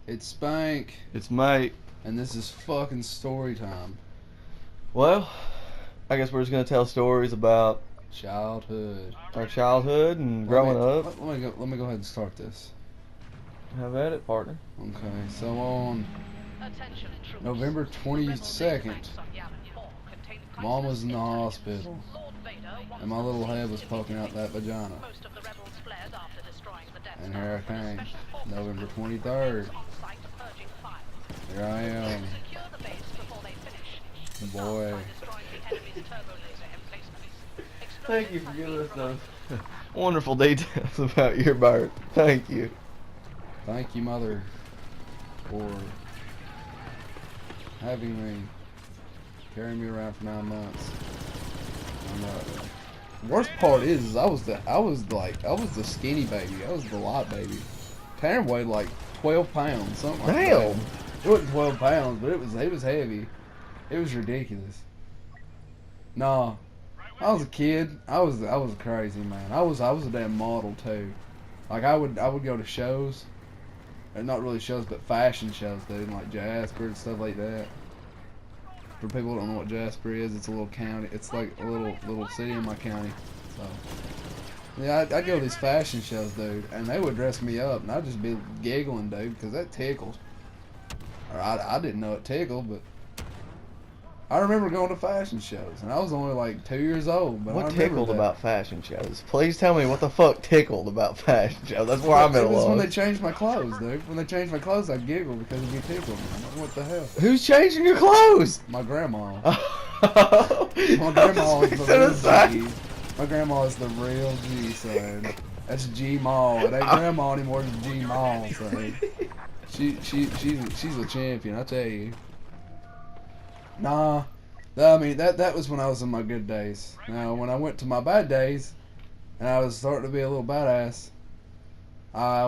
It's Spank, It's mate. and this is fucking story time. Well, I guess we're just gonna tell stories about Childhood. our childhood and growing up. Let me go ahead and start this. Have at it, partner. Okay, so on November 22nd, Mom was in the hospital, and my little head was poking out that vagina. And here I came, November 23rd. Here I am. Boy. Thank you for giving us those wonderful details about your birth. Thank you. Thank you, Mother, for having me, carrying me around for 9 months. And, worst part is I was the skinny baby. I was the light baby. Tanner weighed like 12 pounds, something like that. Damn. It wasn't 12 pounds, but it was heavy. It was ridiculous. Nah, I was a kid. I was crazy, man. I was a damn model too. Like I would go to shows, and not really shows, but fashion shows, dude, like Jasper and stuff like that. For people who don't know what Jasper is, it's a little county. It's like a little city in my county. So yeah, I'd go to these fashion shows, dude, and they would dress me up, and I'd just be giggling, dude, because that tickled. Or I didn't know it tickled, but I remember going to fashion shows, and I was only like 2 years old. But What I remember tickled that. about fashion shows? Please tell me what the fuck tickled about fashion shows. That's where I'm at It was when they lost. changed my clothes, dude. When they changed my clothes, I giggled because it'd be tickled. What the hell? Who's changing your clothes? My grandma. Oh. My grandma is the Set real aside. G. My grandma is the real G, son. That's G Mall. It ain't grandma anymore. It's G Mall, son. She's a champion, I tell you. Nah, I mean that was when I was in my good days. Now when I went to my bad days, and I was starting to be a little badass, I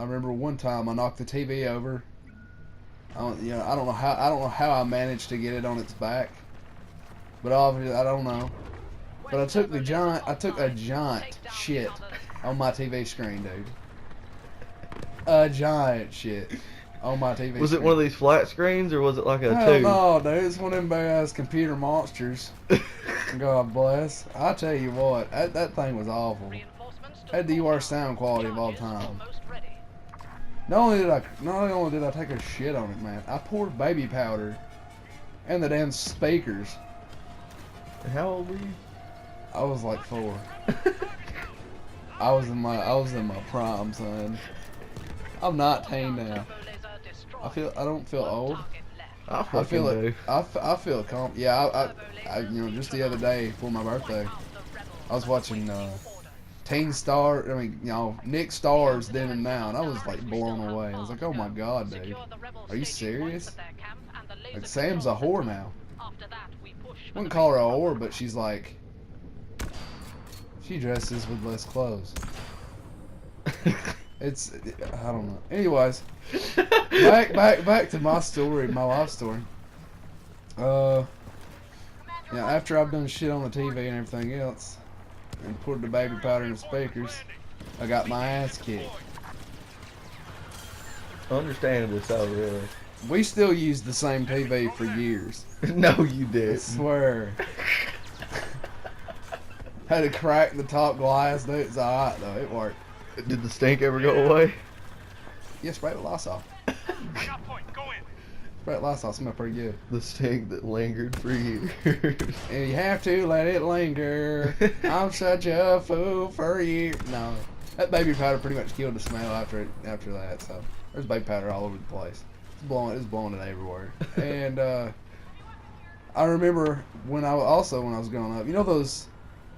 remember one time I knocked the TV over. I don't know how I managed to get it on its back, but obviously I don't know. But I took a giant shit on my TV screen, dude. A giant shit on my TV. Was it screen. one of these flat screens or was it like a Hell tube? no, dude. It's one of them big ass computer monsters. God bless. I tell you what, that thing was awful. Had the worst sound quality of all time. Not only did I take a shit on it, man, I poured baby powder and the damn speakers. How old were you? I was like 4. I was in my prime, son. I'm 19 now. I don't feel old. I fucking do. I feel calm. Yeah, I just the other day for my birthday, I was watching Nick Starr's Then and Now, and I was like blown away. I was like, oh my god, dude, are you serious? Like Sam's a whore now. Wouldn't call her a whore, but she's like, she dresses with less clothes. I don't know. Anyways, back to my story, my life story. After I've done shit on the TV and everything else, and poured the baby powder in the speakers, I got my ass kicked. Understandably so, really. We still used the same TV for years. No, you I did. swear. Had to crack the top glass, dude. It's alright though. It worked. Did the stink ever go away? Yeah, spray it with Lysol. Spray it with Lysol. Smell pretty good. The stink that lingered for years. And you have to let it linger. I'm such a fool for you. No, that baby powder pretty much killed the smell after that. So there's baby powder all over the place. It's blowing it everywhere. And I remember when I was growing up. You know those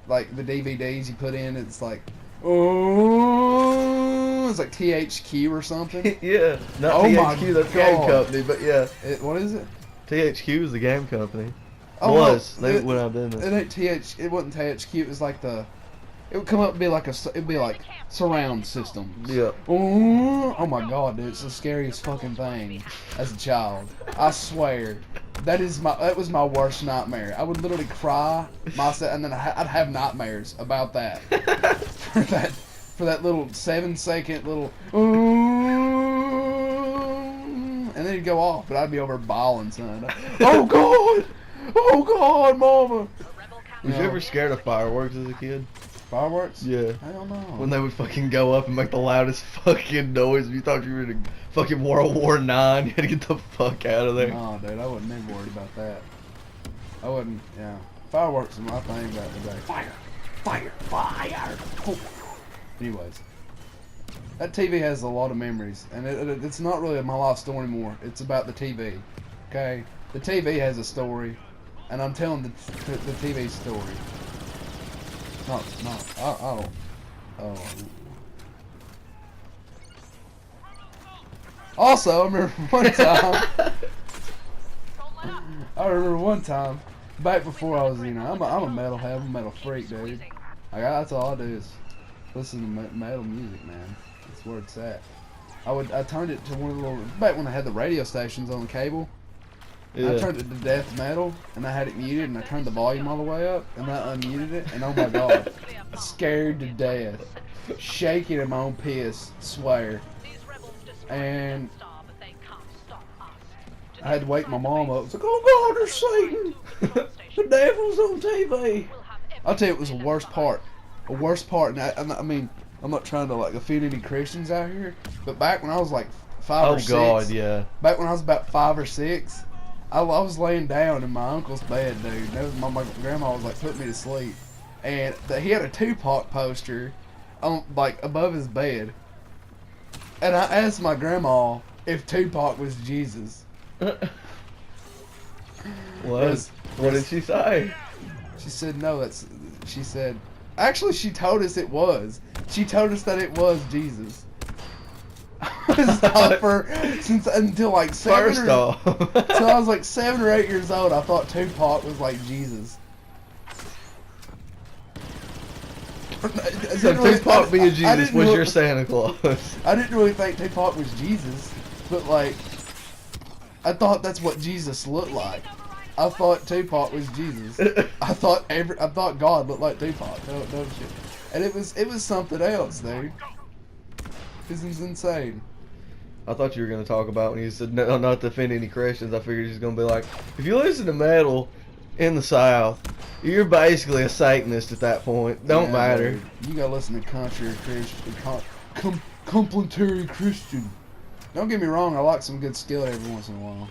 like the DVDs you put in? It's like, oh, it's like THQ or something. Yeah, not Oh my THQ, that's the game God. company, but yeah. What is it? THQ is the game company. Oh, Was. no, They went out of business. It ain't It wasn't THQ. It was like it would come up and be like it'd be like surround systems. Yeah. Oh my god, dude, it's the scariest fucking thing as a child. I swear. That was my worst nightmare. I would literally cry myself, and then I'd have nightmares about that. for that little 7-second little it'd go off, but I'd be over bawling, son. Oh God! Oh God, Mama! Was you ever scared of fireworks as a kid? Fireworks? Yeah. Hell no. When they would fucking go up and make the loudest fucking noise, you thought you were in a fucking World War IX. You had to get the fuck out of there. No, dude, I wasn't even worried about that. I wasn't. Yeah. Fireworks was my thing back in the day. Fire! Fire! Fire! Oh. Anyways. That TV has a lot of memories, and it's not really my life story anymore. It's about the TV, okay? The TV has a story, and I'm telling the TV story. I don't. Oh. Also, I remember one time, back before I was, I'm a metalhead, I'm a metal freak, dude. Like, that's all I do is listen to metal music, man. That's where it's at. I turned it to one of the little, back when I had the radio stations on the cable. Yeah. I turned it to death metal, and I had it muted, and I turned the volume all the way up, and I unmuted it, and oh my God, scared to death, shaking in my own piss, swear. And I had to wake my mom up. It's like, oh God, there's Satan! The devil's on TV! I'll tell you, it was the worst part. The worst part, and I mean, I'm not trying to like offend any Christians out here, but back when I was like 5 or 6. Oh God, yeah. Back when I was about 5 or 6, I was laying down in my uncle's bed, dude. That was my grandma was like putting me to sleep, and he had a Tupac poster on like above his bed, and I asked my grandma if Tupac was Jesus. What did she say? She said no. She said actually she told us it was. She told us that it was Jesus. Until like 7 First off. Until I was like 7 or 8 years old, I thought Tupac was like Jesus. So Tupac being Jesus was your Santa Claus. I didn't really think Tupac was Jesus, but like, I thought that's what Jesus looked like. I thought Tupac was Jesus. I thought God looked like Tupac. No shit. And it was something else, dude. This is insane. I thought you were going to talk about when you said no, not to offend any Christians. I figured you was going to be like, if you listen to metal in the South, you're basically a Satanist at that point. Don't matter. Dude. You gotta listen to country Christian, complimentary Christian. Don't get me wrong, I like some good skill every once in a while.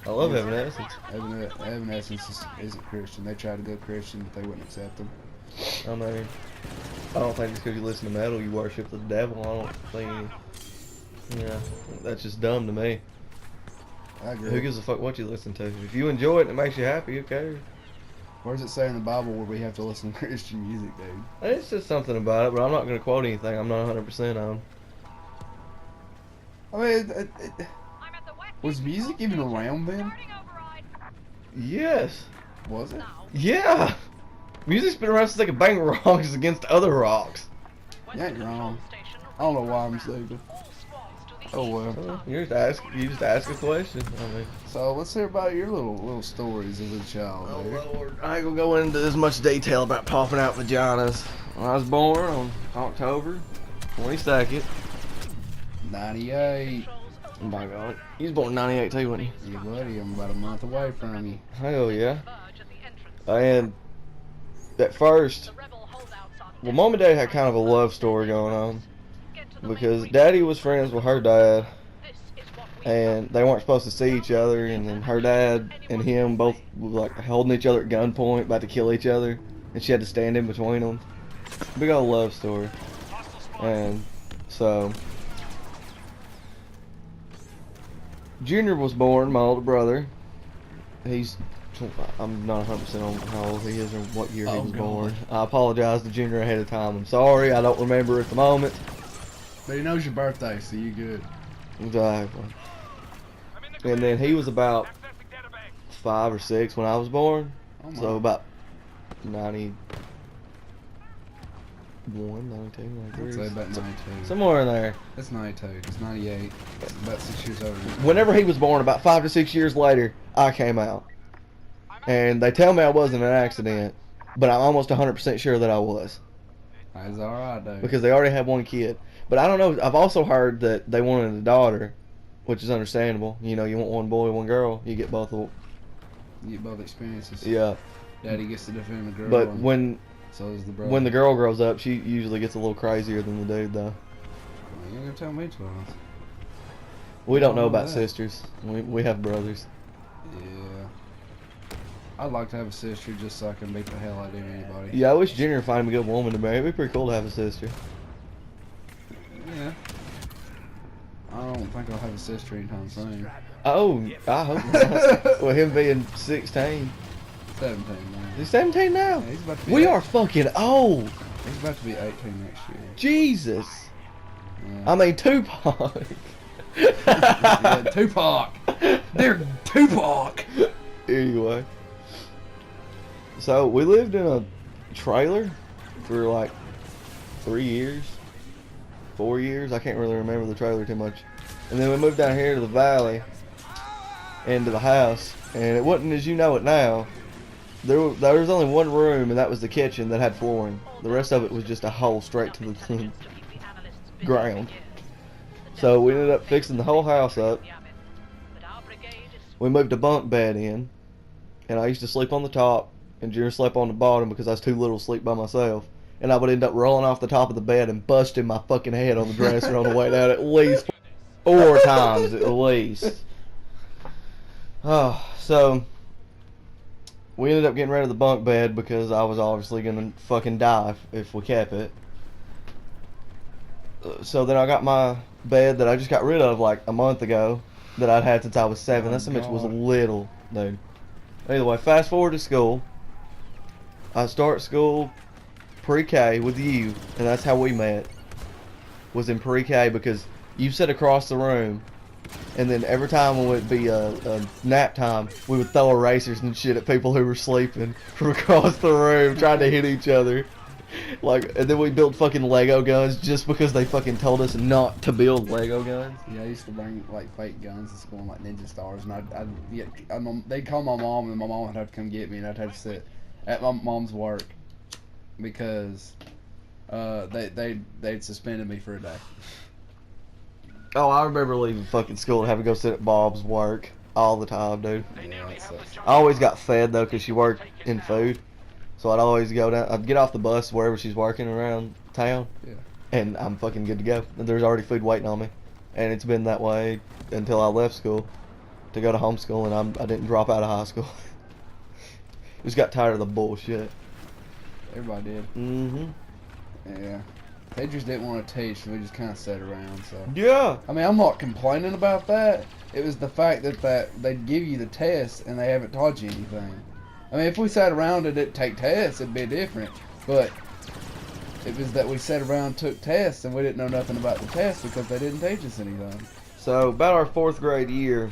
I love Evanescence. Evanescence isn't Christian. They tried to go Christian, but they wouldn't accept them. I mean, I don't think just because you listen to metal, you worship the devil. I don't think. Yeah, that's just dumb to me. I agree. Who gives a fuck what you listen to? If you enjoy it and it makes you happy, who cares? Where does it say in the Bible where we have to listen to Christian music, dude? It's just something about it, but I'm not going to quote anything I'm not 100% on. I mean, was music even around then? Yes. Was it? Yeah. Music's been around since they could bang rocks against other rocks. You ain't wrong. I don't know why I'm stupid. Oh well. You just ask a question. I mean. So let's hear about your little stories as a child. Oh Lord, I ain't gonna go into as much detail about popping out vaginas. I was born on October 22nd. 98. Oh my God, you was born in 98 too, wasn't you? Yeah, buddy, I'm about a month away from you. Hell yeah. And at first, well, Mom and Dad had kind of a love story going on. Because Daddy was friends with her dad, and they weren't supposed to see each other, and then her dad and him both were like holding each other at gunpoint, about to kill each other, and she had to stand in between them. Big old love story. And so, Junior was born, my older brother. I'm not 100% on how old he is or what year he was born. I apologize to Junior ahead of time. I'm sorry, I don't remember at the moment. But he knows your birthday, so you good. Exactly. And then he was about 5 or 6 when I was born. Oh so about 91, 92, 93. I'd say about 92. Somewhere in there. That's 92. It's 98. It's about 6 years older. Whenever he was born, about 5 to 6 years later, I came out. And they tell me I wasn't an accident, but I'm almost 100% sure that I was. That's alright, dude. Because they already had one kid. But I don't know, I've also heard that they wanted a daughter, which is understandable. You know, you want one boy, one girl, you get both of them. You get both experiences. Yeah. Daddy gets to defend the girl. But when the girl grows up, she usually gets a little crazier than the dude, though. Well, you ain't gonna tell me twice. We don't know about sisters. We have brothers. Yeah. I'd like to have a sister just so I can beat the hell out of anybody. Yeah, I wish Junior would find a good woman to marry. It'd be pretty cool to have a sister. Yeah. I don't think I'll have a sister anytime soon. Oh, I hope not. With him being 16. 17 now. He's 17 now? Yeah, he's about to be we are fucking old. He's about to be 18 next year. Jesus. Yeah. I mean, Tupac. Yeah, Tupac. They're Tupac. Anyway. So, we lived in a trailer for like 3 years. 4 years. I can't really remember the trailer too much. And then we moved down here to the valley. Into the house. And it wasn't as you know it now. There was only one room, and that was the kitchen that had flooring. The rest of it was just a hole straight to the ground. So we ended up fixing the whole house up. We moved a bunk bed in, and I used to sleep on the top, and Junior slept on the bottom because I was too little to sleep by myself. And I would end up rolling off the top of the bed and busting my fucking head on the dresser on the way down at least 4 times at least. Oh, so we ended up getting rid of the bunk bed because I was obviously gonna fucking die if we kept it. So then I got my bed that I just got rid of like a month ago that I'd had since I was 7. That bitch was little, dude. Anyway, fast forward to school. I start school pre-K with you, and that's how we met. Was in pre-K because you sat across the room. And then every time when it would be a nap time, we would throw erasers and shit at people who were sleeping from across the room, trying to hit each other. Like, and then we built fucking Lego guns just because they fucking told us not to build Lego guns. Yeah, I used to bring like fake guns to school, like ninja stars, and they'd call my mom, and my mom would have to come get me, and I'd have to sit at my mom's work because they'd suspended me for a day. Oh, I remember leaving fucking school and having to go sit at Bob's work all the time, dude. Yeah, that sucks. I always got fed though, cause she worked in food, so I'd always go down. I'd get off the bus wherever she's working around town, Yeah. and I'm fucking good to go. And there's already food waiting on me, and it's been that way until I left school to go to homeschool, and I didn't drop out of high school. Just got tired of the bullshit. Everybody did. Mm-hmm. Yeah. Teachers didn't want to teach, so we just kind of sat around. So Yeah. I mean, I'm not complaining about that. It was the fact that they'd give you the test and they haven't taught you anything. I mean, if we sat around and didn't take tests, it'd be different. But it was that we sat around and took tests and we didn't know nothing about the tests because they didn't teach us anything. So about our 4th grade year,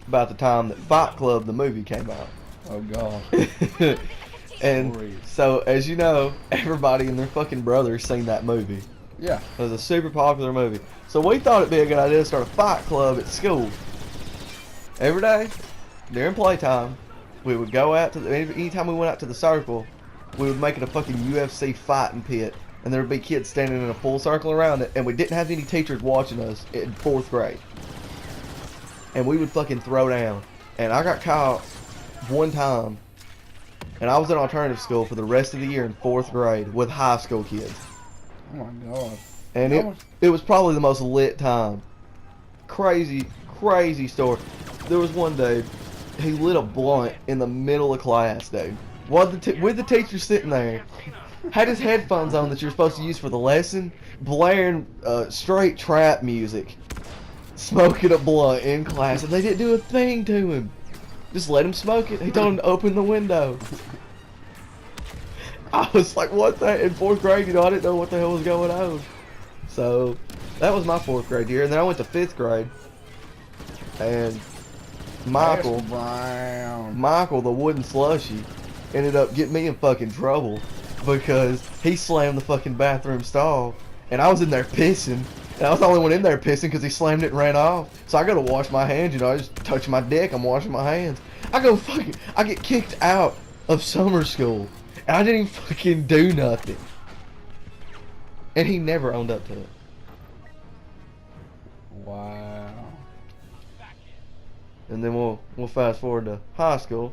about the time that Fight Club the movie came out. Oh God. And so, as you know, everybody and their fucking brothers seen that movie. Yeah. It was a super popular movie. So we thought it'd be a good idea to start a fight club at school. Every day, during playtime, we would go out to anytime we went out to the circle, we would make it a fucking UFC fighting pit. And there would be kids standing in a full circle around it, and we didn't have any teachers watching us in 4th grade. And we would fucking throw down. And I got caught one time. And I was in alternative school for the rest of the year in 4th grade with high school kids. Oh my God. And it was probably the most lit time. Crazy story. There was one dude, he lit a blunt in the middle of class, dude. With the teacher sitting there, had his headphones on that you're supposed to use for the lesson, blaring straight trap music, smoking a blunt in class, and they didn't do a thing to him. Just let him smoke it. He told him to open the window. I was like, what the? In 4th grade, you know, I didn't know what the hell was going on. So, that was my 4th grade year. And then I went to 5th grade. And Michael, the wooden slushie, ended up getting me in fucking trouble. Because he slammed the fucking bathroom stall. And I was in there pissing. And I was the only one in there pissing because he slammed it and ran off. So I go to wash my hands, you know, I just touch my dick, I'm washing my hands. I get kicked out of summer school. And I didn't even fucking do nothing. And he never owned up to it. Wow. And then we'll fast forward to high school.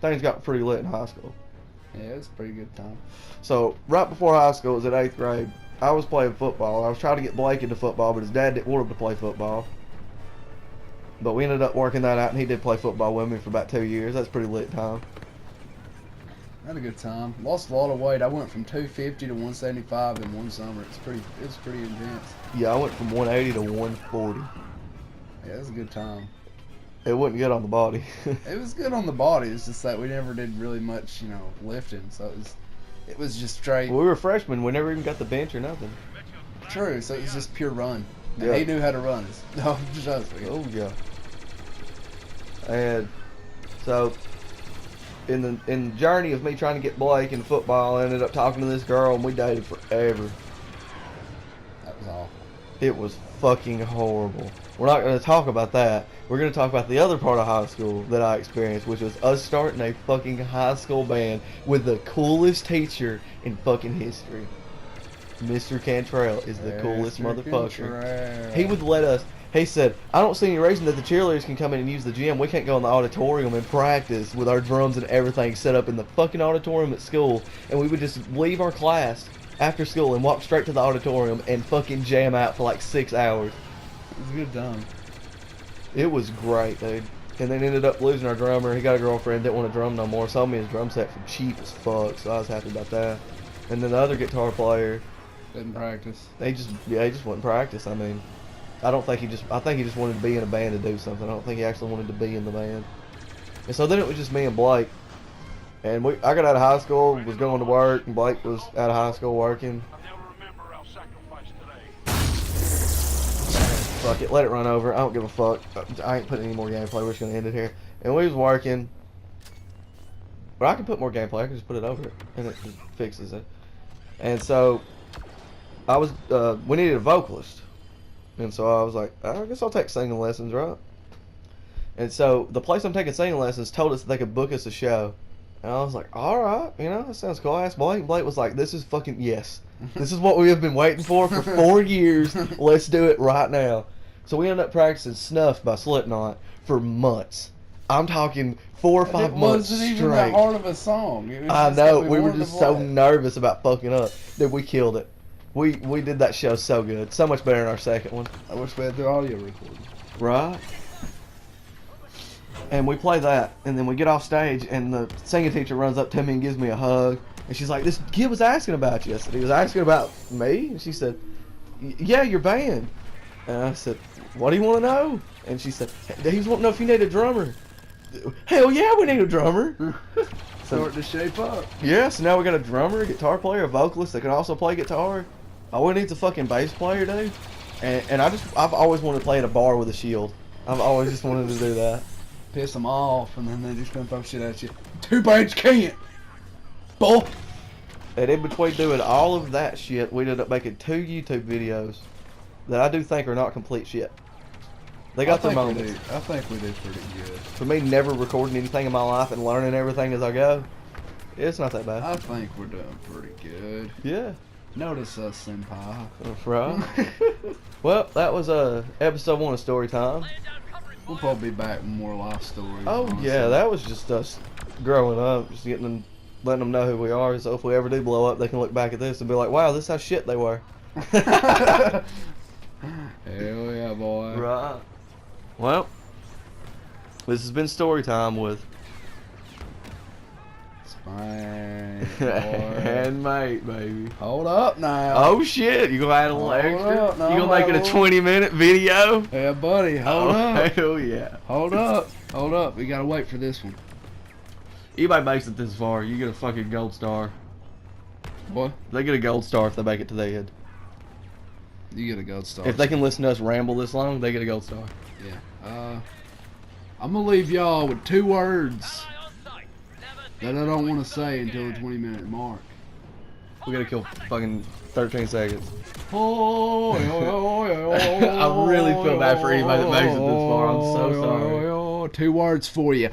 Things got pretty lit in high school. Yeah, it was a pretty good time. So right before high school, it was in 8th grade. I was playing football. I was trying to get Blake into football, but his dad didn't want him to play football. But we ended up working that out, and he did play football with me for about 2 years. That's a pretty lit time. I had a good time. Lost a lot of weight. I went from 250 to 175 in one summer. It was pretty intense. Yeah, I went from 180 to 140. Yeah, it was a good time. It wasn't good on the body. It was good on the body. It's just that we never did really much, lifting. So it was just straight. We were freshmen. We never even got the bench or nothing. True. So it was just pure run. And Yeah. he knew how to run. No, just Oh yeah. And so in the journey of me trying to get Blake in football, I ended up talking to this girl, and we dated forever. That was awful. It was fucking horrible. We're not going to talk about that. We're going to talk about the other part of high school that I experienced, which was us starting a fucking high school band with the coolest teacher in fucking history. Mr. Cantrell is the coolest motherfucker. Cantrell. He would let us. He said, I don't see any reason that the cheerleaders can come in and use the gym. We can't go in the auditorium and practice with our drums and everything set up in the fucking auditorium at school. And we would just leave our class after school and walk straight to the auditorium and fucking jam out for like 6 hours. It was a good time. It was great, dude. And then ended up losing our drummer. He got a girlfriend, didn't want to drum no more. Sold me his drum set for cheap as fuck, so I was happy about that. And then the other guitar player, Didn't practice. he just wouldn't practice. I mean, I think he just wanted to be in a band to do something. I don't think he actually wanted to be in the band. And so then it was just me and Blake. And I got out of high school, was going to work, and Blake was out of high school working. Fuck it, let it run over. I don't give a fuck. I ain't putting any more gameplay. We're just gonna end it here. And we was working. But I can put more gameplay. I can just put it over it, and it just fixes it. And so we needed a vocalist. And so I was like, I guess I'll take singing lessons, right? And so the place I'm taking singing lessons told us that they could book us a show. And I was like, all right, that sounds cool. I asked Blake. Blake was like, this is fucking, yes. This is what we have been waiting for 4 years. Let's do it right now. So we ended up practicing Snuff by Slipknot for months. I'm talking 4 or 5 months straight. It wasn't even that hard of a song. I know. We were just so nervous about fucking up. Dude, we killed it. We did that show so good. So much better than our second one. I wish we had the audio recording. Right? And we play that, and then we get off stage, and the singing teacher runs up to me and gives me a hug. And she's like, this kid was asking about you. I said, he was asking about me? And she said, yeah, your band. And I said, what do you want to know? And she said, he was wanting to know if you need a drummer. Hell yeah, we need a drummer. Starting to shape up. Yeah, so now we got a drummer, a guitar player, a vocalist that can also play guitar. All we need is a fucking bass player, dude. And I've always wanted to play at a bar with a shield. I've always just wanted to do that. Piss them off, and then they just gonna throw shit at you. Too bad you can't. Bull. And in between doing all of that shit, we ended up making 2 YouTube videos that I do think are not complete shit. They got their moments. I think we did pretty good. For me, never recording anything in my life and learning everything as I go, it's not that bad. I think we're doing pretty good. Yeah. Notice us, senpai. Right. Well, that was episode 1 of Story Time. We'll probably be back with more life stories. Oh honestly. yeah, that was just us growing up, just letting them know who we are. So if we ever do blow up, they can look back at this and be like, "Wow, this is how shit they were." Hell yeah, boy. Right. Well, this has been Story Time with Fine, and mate, baby. Hold up now. Oh shit, you gonna add a little Hold extra? up, no, You gonna make it a no. 20-minute video? Yeah, buddy, hold up. Hell yeah. Hold up. We gotta wait for this one. Anybody makes it this far, you get a fucking gold star. What? They get a gold star if they make it to the end. You get a gold star. If they can listen to us ramble this long, they get a gold star. Yeah. I'm gonna leave y'all with 2 words that I don't want to say until the 20-minute mark. We gotta kill fucking 13 seconds. Oh, I really feel bad for anybody that makes it this far. I'm so sorry. 2 words for you.